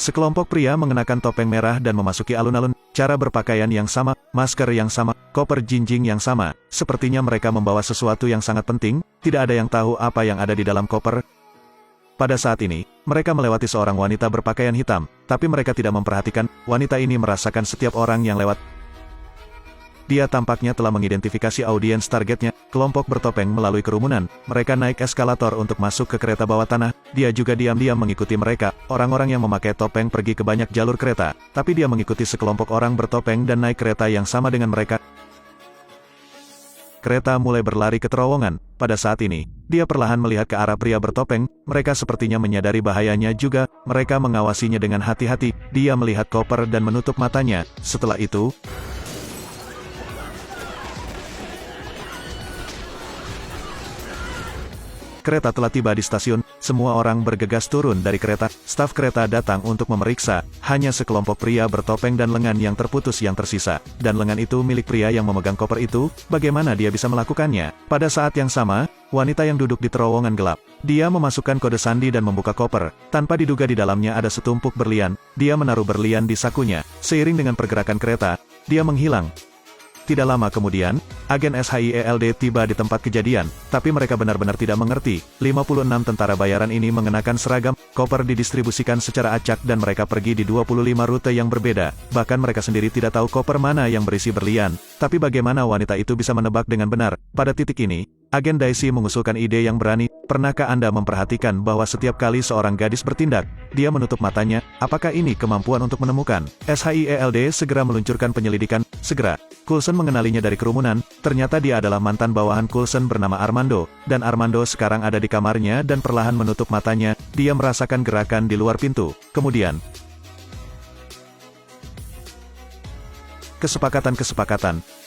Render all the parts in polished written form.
Sekelompok pria mengenakan topeng merah dan memasuki alun-alun, cara berpakaian yang sama, masker yang sama, koper jinjing yang sama. Sepertinya mereka membawa sesuatu yang sangat penting, tidak ada yang tahu apa yang ada di dalam koper. Pada saat ini, mereka melewati seorang wanita berpakaian hitam, tapi mereka tidak memperhatikan, wanita ini merasakan setiap orang yang lewat. Dia tampaknya telah mengidentifikasi audiens targetnya, kelompok bertopeng melalui kerumunan, mereka naik eskalator untuk masuk ke kereta bawah tanah, dia juga diam-diam mengikuti mereka, orang-orang yang memakai topeng pergi ke banyak jalur kereta, tapi dia mengikuti sekelompok orang bertopeng dan naik kereta yang sama dengan mereka. Kereta mulai berlari ke terowongan, pada saat ini, dia perlahan melihat ke arah pria bertopeng, mereka sepertinya menyadari bahayanya juga, mereka mengawasinya dengan hati-hati, dia melihat koper dan menutup matanya, setelah itu, kereta telah tiba di stasiun, semua orang bergegas turun dari kereta, staf kereta datang untuk memeriksa, hanya sekelompok pria bertopeng dan lengan yang terputus yang tersisa, dan lengan itu milik pria yang memegang koper itu, bagaimana dia bisa melakukannya? Pada saat yang sama, wanita yang duduk di terowongan gelap, dia memasukkan kode sandi dan membuka koper, tanpa diduga di dalamnya ada setumpuk berlian, dia menaruh berlian di sakunya, seiring dengan pergerakan kereta, dia menghilang. Tidak lama kemudian, agen SHIELD tiba di tempat kejadian, tapi mereka benar-benar tidak mengerti. 56 tentara bayaran ini mengenakan seragam, koper didistribusikan secara acak dan mereka pergi di 25 rute yang berbeda. Bahkan mereka sendiri tidak tahu koper mana yang berisi berlian. Tapi bagaimana wanita itu bisa menebak dengan benar? Pada titik ini, agen Daisy mengusulkan ide yang berani. Pernahkah Anda memperhatikan bahwa setiap kali seorang gadis bertindak, dia menutup matanya? Apakah ini kemampuan untuk menemukan? SHIELD segera meluncurkan penyelidikan. Segera, Coulson mengenalinya dari kerumunan, ternyata dia adalah mantan bawahan Coulson bernama Armando, dan Armando sekarang ada di kamarnya dan perlahan menutup matanya, dia merasakan gerakan di luar pintu. Kemudian, kesepakatan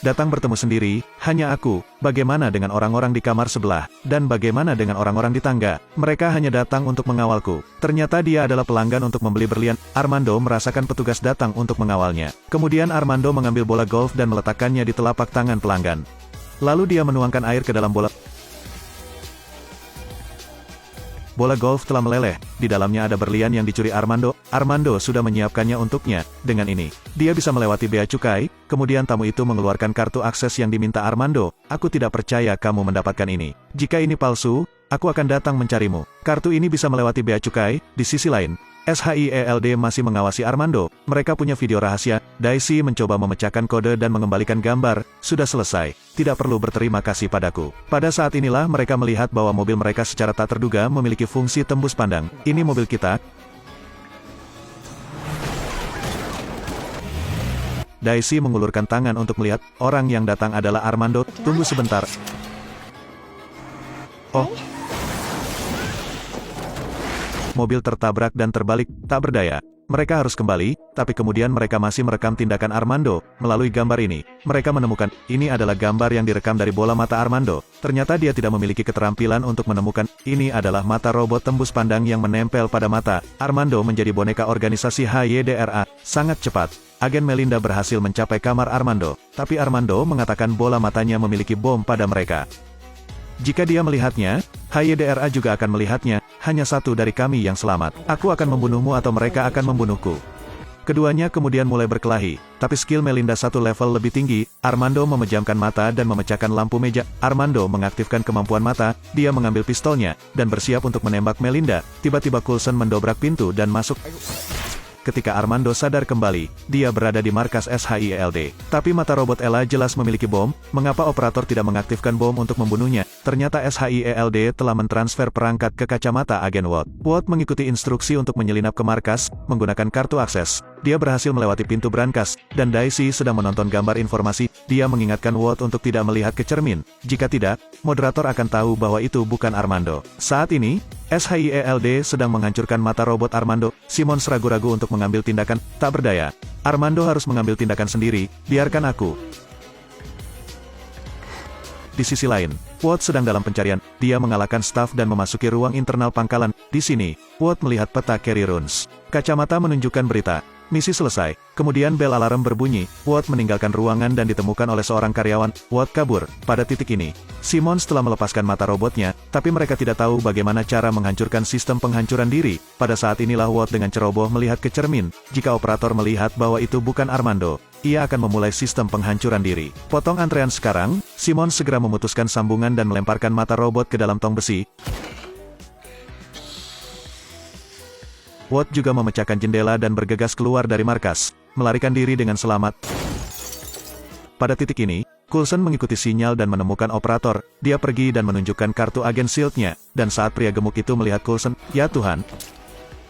datang bertemu sendiri, hanya aku, bagaimana dengan orang-orang di kamar sebelah, dan bagaimana dengan orang-orang di tangga, mereka hanya datang untuk mengawalku, ternyata dia adalah pelanggan untuk membeli berlian, Armando merasakan petugas datang untuk mengawalnya, kemudian Armando mengambil bola golf dan meletakkannya di telapak tangan pelanggan, lalu dia menuangkan air ke dalam bola golf telah meleleh, di dalamnya ada berlian yang dicuri Armando, Armando sudah menyiapkannya untuknya, dengan ini, dia bisa melewati bea cukai, kemudian tamu itu mengeluarkan kartu akses yang diminta Armando, aku tidak percaya kamu mendapatkan ini, jika ini palsu, aku akan datang mencarimu, kartu ini bisa melewati bea cukai, di sisi lain, SHIELD masih mengawasi Armando, mereka punya video rahasia, Daisy mencoba memecahkan kode dan mengembalikan gambar, sudah selesai, tidak perlu berterima kasih padaku. Pada saat inilah mereka melihat bahwa mobil mereka secara tak terduga memiliki fungsi tembus pandang, ini mobil kita. Daisy mengulurkan tangan untuk melihat, orang yang datang adalah Armando, tunggu sebentar. Oh. Mobil tertabrak dan terbalik, tak berdaya. Mereka harus kembali, tapi kemudian mereka masih merekam tindakan Armando. Melalui gambar ini, mereka menemukan, ini adalah gambar yang direkam dari bola mata Armando. Ternyata dia tidak memiliki keterampilan untuk menemukan, ini adalah mata robot tembus pandang yang menempel pada mata. Armando menjadi boneka organisasi HYDRA, sangat cepat. Agen Melinda berhasil mencapai kamar Armando, tapi Armando mengatakan bola matanya memiliki bom pada mereka. Jika dia melihatnya, HYDRA juga akan melihatnya, hanya satu dari kami yang selamat. Aku akan membunuhmu atau mereka akan membunuhku. Keduanya kemudian mulai berkelahi, tapi skill Melinda satu level lebih tinggi, Armando memejamkan mata dan memecahkan lampu meja. Armando mengaktifkan kemampuan mata, dia mengambil pistolnya, dan bersiap untuk menembak Melinda. Tiba-tiba Coulson mendobrak pintu dan masuk. Ketika Armando sadar kembali, dia berada di markas SHIELD. Tapi mata robot Ella jelas memiliki bom, mengapa operator tidak mengaktifkan bom untuk membunuhnya? Ternyata SHIELD telah mentransfer perangkat ke kacamata agen Watt. Watt mengikuti instruksi untuk menyelinap ke markas, menggunakan kartu akses. Dia berhasil melewati pintu brankas, dan Daisy sedang menonton gambar informasi, dia mengingatkan Watt untuk tidak melihat ke cermin. Jika tidak, moderator akan tahu bahwa itu bukan Armando. Saat ini, SHIELD sedang menghancurkan mata robot Armando. Simmons ragu-ragu untuk mengambil tindakan, tak berdaya. Armando harus mengambil tindakan sendiri, biarkan aku. Di sisi lain, Watt sedang dalam pencarian, dia mengalahkan staf dan memasuki ruang internal pangkalan. Di sini, Watt melihat peta Carry Runes. Kacamata menunjukkan berita. Misi selesai. Kemudian bel alarm berbunyi. Watt meninggalkan ruangan dan ditemukan oleh seorang karyawan. Watt kabur. Pada titik ini, Simmons telah melepaskan mata robotnya, tapi mereka tidak tahu bagaimana cara menghancurkan sistem penghancuran diri. Pada saat inilah Watt dengan ceroboh melihat ke cermin. Jika operator melihat bahwa itu bukan Armando, ia akan memulai sistem penghancuran diri. Potong antrean sekarang, Simmons segera memutuskan sambungan dan melemparkan mata robot ke dalam tong besi. Watt juga memecahkan jendela dan bergegas keluar dari markas, melarikan diri dengan selamat. Pada titik ini, Coulson mengikuti sinyal dan menemukan operator. Dia pergi dan menunjukkan kartu agen SHIELD-nya, dan saat pria gemuk itu melihat Coulson, "Ya Tuhan.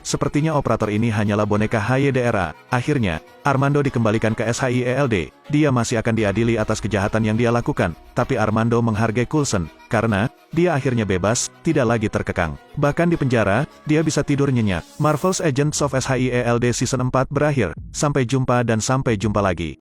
Sepertinya operator ini hanyalah boneka HYDRA." Akhirnya, Armando dikembalikan ke SHIELD. Dia masih akan diadili atas kejahatan yang dia lakukan, tapi Armando menghargai Coulson, karena dia akhirnya bebas, tidak lagi terkekang. Bahkan di penjara, dia bisa tidur nyenyak. Marvel's Agents of SHIELD Season 4 berakhir. Sampai jumpa dan sampai jumpa lagi.